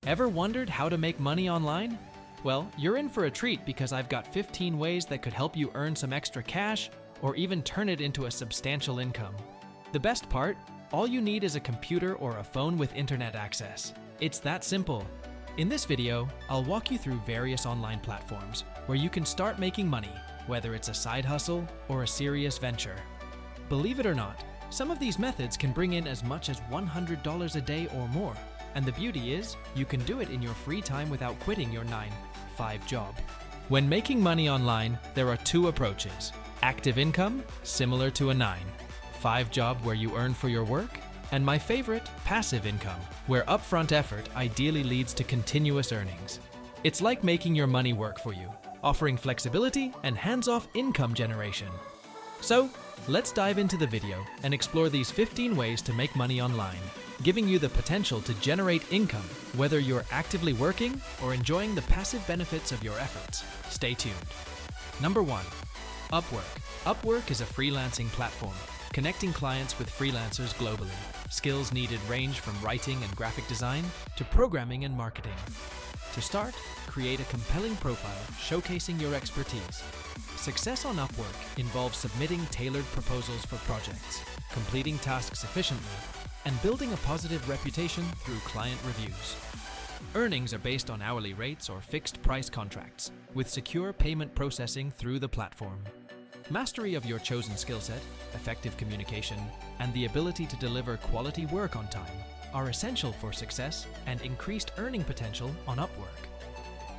Ever wondered how to make money online? Well, you're in for a treat because I've got 15 ways that could help you earn some extra cash or even turn it into a substantial income. The best part? All you need is a computer or a phone with internet access. It's that simple. In this video, I'll walk you through various online platforms where you can start making money, whether it's a side hustle or a serious venture. Believe it or not, some of these methods can bring in as much as $100 a day or more. And the beauty is, you can do it in your free time without quitting your 9-to-5 job. When making money online, there are two approaches. Active income, similar to a 9-to-5 job where you earn for your work, and my favorite, passive income, where upfront effort ideally leads to continuous earnings. It's like making your money work for you, offering flexibility and hands-off income generation. So, let's dive into the video and explore these 15 ways to make money online, giving you the potential to generate income, whether you're actively working or enjoying the passive benefits of your efforts. Stay tuned. Number 1. Upwork. Upwork is a freelancing platform, connecting clients with freelancers globally. Skills needed range from writing and graphic design to programming and marketing. To start, create a compelling profile showcasing your expertise. Success on Upwork involves submitting tailored proposals for projects, completing tasks efficiently, and building a positive reputation through client reviews. Earnings are based on hourly rates or fixed price contracts, with secure payment processing through the platform. Mastery of your chosen skill set, effective communication, and the ability to deliver quality work on time are essential for success and increased earning potential on Upwork.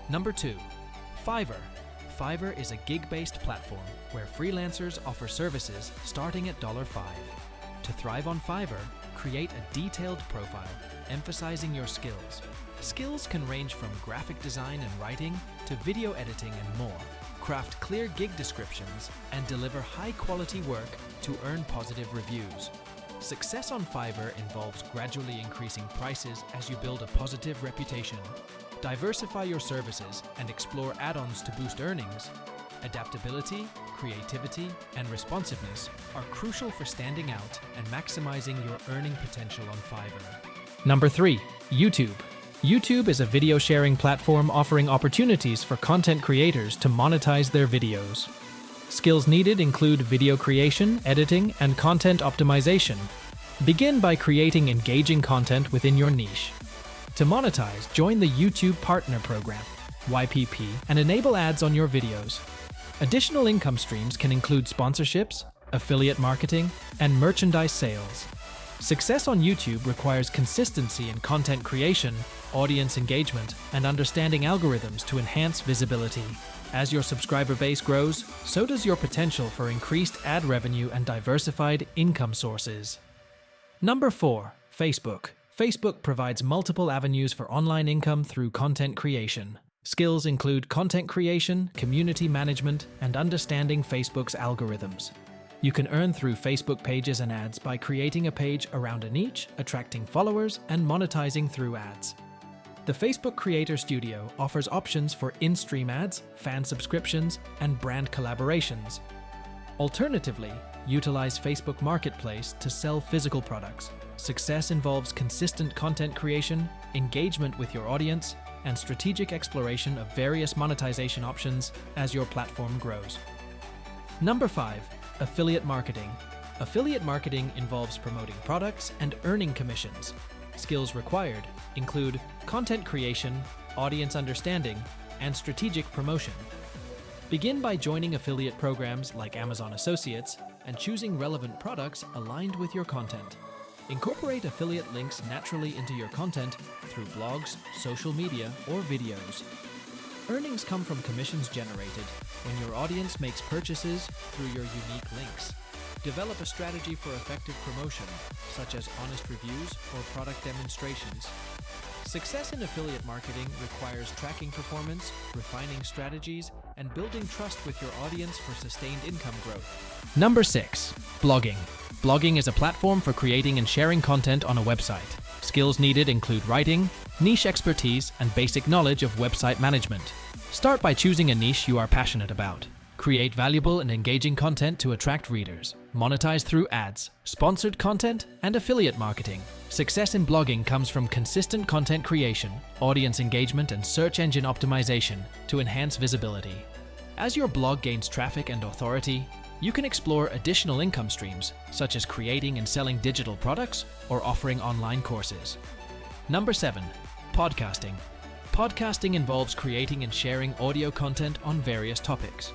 Number 2. Fiverr. Fiverr is a gig-based platform where freelancers offer services starting at $5. To thrive on Fiverr, create a detailed profile emphasizing your skills. Skills can range from graphic design and writing to video editing and more. Craft clear gig descriptions and deliver high-quality work to earn positive reviews. Success on Fiverr involves gradually increasing prices as you build a positive reputation. Diversify your services and explore add-ons to boost earnings. Adaptability, creativity, and responsiveness are crucial for standing out and maximizing your earning potential on Fiverr. Number 3. YouTube. YouTube is a video sharing platform offering opportunities for content creators to monetize their videos. Skills needed include video creation, editing, and content optimization. Begin by creating engaging content within your niche. To monetize, join the YouTube Partner Program, YPP, and enable ads on your videos. Additional income streams can include sponsorships, affiliate marketing, and merchandise sales. Success on YouTube requires consistency in content creation, audience engagement, and understanding algorithms to enhance visibility. As your subscriber base grows, so does your potential for increased ad revenue and diversified income sources. Number 4. Facebook. Facebook provides multiple avenues for online income through content creation. Skills include content creation, community management, and understanding Facebook's algorithms. You can earn through Facebook pages and ads by creating a page around a niche, attracting followers, and monetizing through ads. The Facebook Creator Studio offers options for in-stream ads, fan subscriptions, and brand collaborations. Alternatively, utilize Facebook Marketplace to sell physical products. Success involves consistent content creation, engagement with your audience, and strategic exploration of various monetization options as your platform grows. Number 5. Affiliate marketing. Affiliate marketing involves promoting products and earning commissions. Skills required include content creation, audience understanding, and strategic promotion. Begin by joining affiliate programs like Amazon Associates and choosing relevant products aligned with your content. Incorporate affiliate links naturally into your content through blogs, social media, or videos. Earnings come from commissions generated when your audience makes purchases through your unique links. Develop a strategy for effective promotion, such as honest reviews or product demonstrations. Success in affiliate marketing requires tracking performance, refining strategies, and building trust with your audience for sustained income growth. Number 6. Blogging. Blogging is a platform for creating and sharing content on a website. Skills needed include writing, niche expertise, and basic knowledge of website management. Start by choosing a niche you are passionate about. Create valuable and engaging content to attract readers. Monetize through ads, sponsored content, and affiliate marketing. Success in blogging comes from consistent content creation, audience engagement, and search engine optimization to enhance visibility. As your blog gains traffic and authority, you can explore additional income streams, such as creating and selling digital products or offering online courses. Number 7. Podcasting. Podcasting involves creating and sharing audio content on various topics.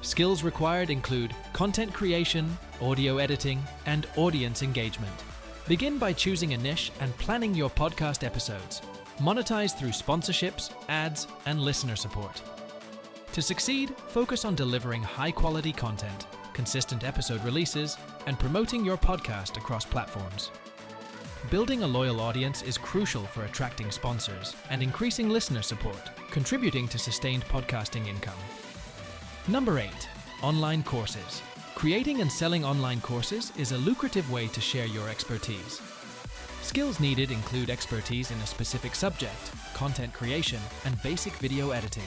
Skills required include content creation, audio editing, and audience engagement. Begin by choosing a niche and planning your podcast episodes. Monetize through sponsorships, ads, and listener support. To succeed, focus on delivering high-quality content, consistent episode releases, and promoting your podcast across platforms. Building a loyal audience is crucial for attracting sponsors and increasing listener support, contributing to sustained podcasting income. Number 8. Online courses. Creating and selling online courses is a lucrative way to share your expertise. Skills needed include expertise in a specific subject, content creation, and basic video editing.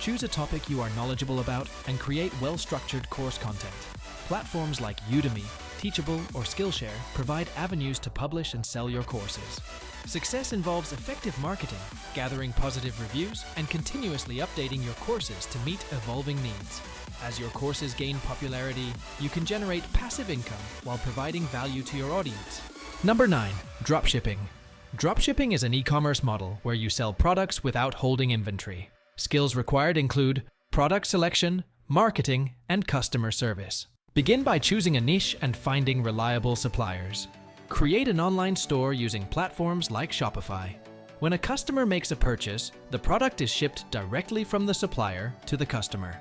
Choose a topic you are knowledgeable about and create well-structured course content. Platforms like Udemy, Teachable, or Skillshare provide avenues to publish and sell your courses. Success involves effective marketing, gathering positive reviews, and continuously updating your courses to meet evolving needs. As your courses gain popularity, you can generate passive income while providing value to your audience. Number 9. Dropshipping. Dropshipping is an e-commerce model where you sell products without holding inventory. Skills required include product selection, marketing, and customer service. Begin by choosing a niche and finding reliable suppliers. Create an online store using platforms like Shopify. When a customer makes a purchase, the product is shipped directly from the supplier to the customer.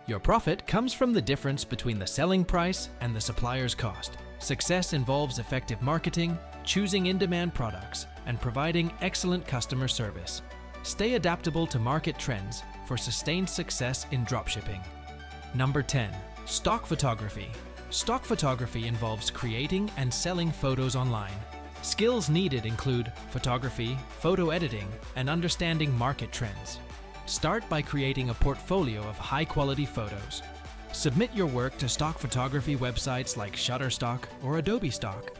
Your profit comes from the difference between the selling price and the supplier's cost. Success involves effective marketing, choosing in-demand products, and providing excellent customer service. Stay adaptable to market trends for sustained success in dropshipping. Number 10. Stock photography. Stock photography involves creating and selling photos online. Skills needed include photography, photo editing, and understanding market trends. Start by creating a portfolio of high-quality photos. Submit your work to stock photography websites like Shutterstock or Adobe Stock.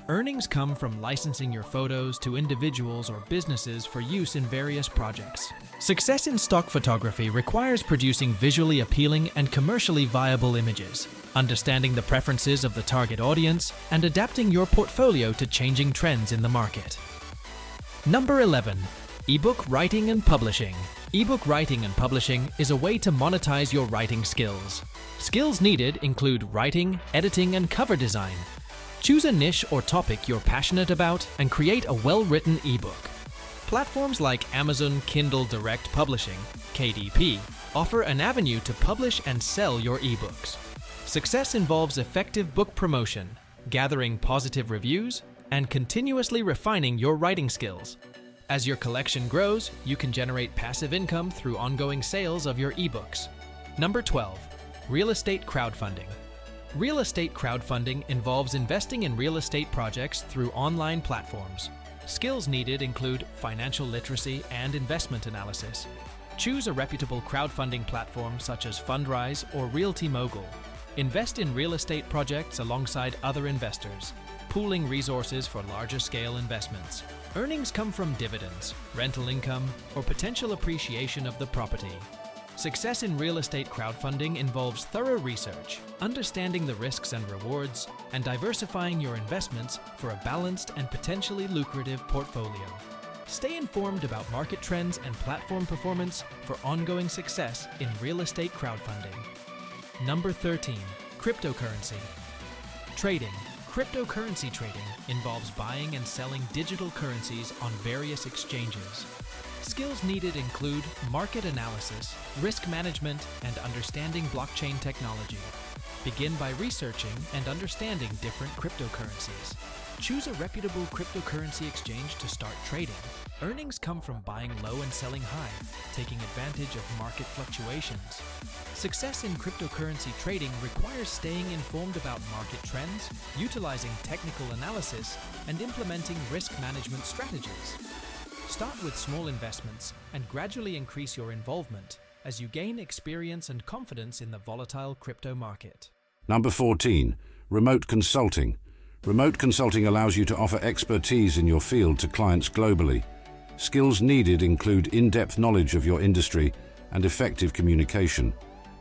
Earnings come from licensing your photos to individuals or businesses for use in various projects. Success in stock photography requires producing visually appealing and commercially viable images, understanding the preferences of the target audience, and adapting your portfolio to changing trends in the market. Number 11. Ebook writing and publishing. Ebook writing and publishing is a way to monetize your writing skills. Skills needed include writing, editing, and cover design. Choose a niche or topic you're passionate about and create a well-written ebook. Platforms like Amazon Kindle Direct Publishing, KDP, offer an avenue to publish and sell your ebooks. Success involves effective book promotion, gathering positive reviews, and continuously refining your writing skills. As your collection grows, you can generate passive income through ongoing sales of your ebooks. Number 12. Real estate crowdfunding. Real estate crowdfunding involves investing in real estate projects through online platforms. Skills needed include financial literacy and investment analysis. Choose a reputable crowdfunding platform such as Fundrise or Realty Mogul. Invest in real estate projects alongside other investors, pooling resources for larger scale investments. Earnings come from dividends, rental income, or potential appreciation of the property. Success in real estate crowdfunding involves thorough research, understanding the risks and rewards, and diversifying your investments for a balanced and potentially lucrative portfolio. Stay informed about market trends and platform performance for ongoing success in real estate crowdfunding. Number 13. Cryptocurrency. Trading. Cryptocurrency trading involves buying and selling digital currencies on various exchanges. Skills needed include market analysis, risk management, and understanding blockchain technology. Begin by researching and understanding different cryptocurrencies. Choose a reputable cryptocurrency exchange to start trading. Earnings come from buying low and selling high, taking advantage of market fluctuations. Success in cryptocurrency trading requires staying informed about market trends, utilizing technical analysis, and implementing risk management strategies. Start with small investments and gradually increase your involvement, as you gain experience and confidence in the volatile crypto market. Number 14. Remote consulting. Remote consulting allows you to offer expertise in your field to clients globally. Skills needed include in-depth knowledge of your industry and effective communication.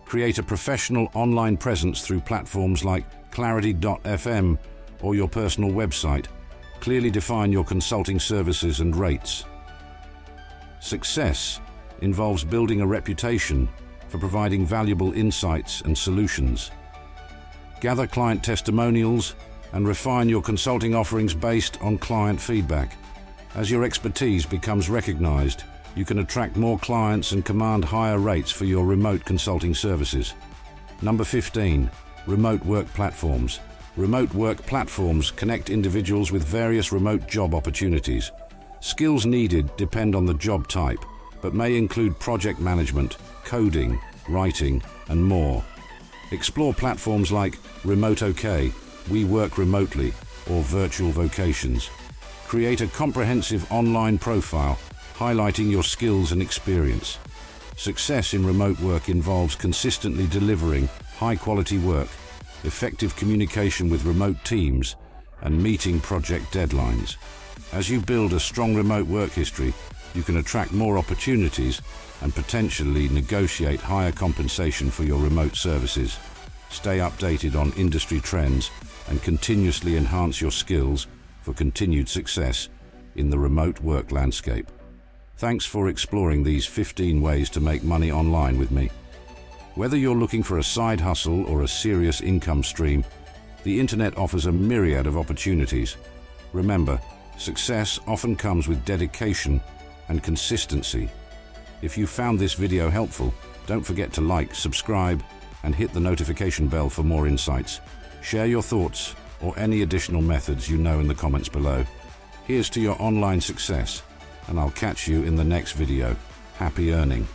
Create a professional online presence through platforms like clarity.fm or your personal website. Clearly define your consulting services and rates. Success involves building a reputation for providing valuable insights and solutions. Gather client testimonials and refine your consulting offerings based on client feedback. As your expertise becomes recognized, you can attract more clients and command higher rates for your remote consulting services. Number 15. Remote work platforms. Remote work platforms connect individuals with various remote job opportunities. Skills needed depend on the job type, but may include project management, coding, writing, and more. Explore platforms like Remote OK, We Work Remotely, or Virtual Vocations. Create a comprehensive online profile highlighting your skills and experience. Success in remote work involves consistently delivering high-quality work, effective communication with remote teams, and meeting project deadlines. As you build a strong remote work history, you can attract more opportunities and potentially negotiate higher compensation for your remote services. Stay updated on industry trends and continuously enhance your skills for continued success in the remote work landscape. Thanks for exploring these 15 ways to make money online with me. Whether you're looking for a side hustle or a serious income stream, the internet offers a myriad of opportunities. Remember, success often comes with dedication and consistency. If you found this video helpful, don't forget to like, subscribe, and hit the notification bell for more insights. Share your thoughts or any additional methods you know in the comments below. Here's to your online success, and I'll catch you in the next video. Happy earning!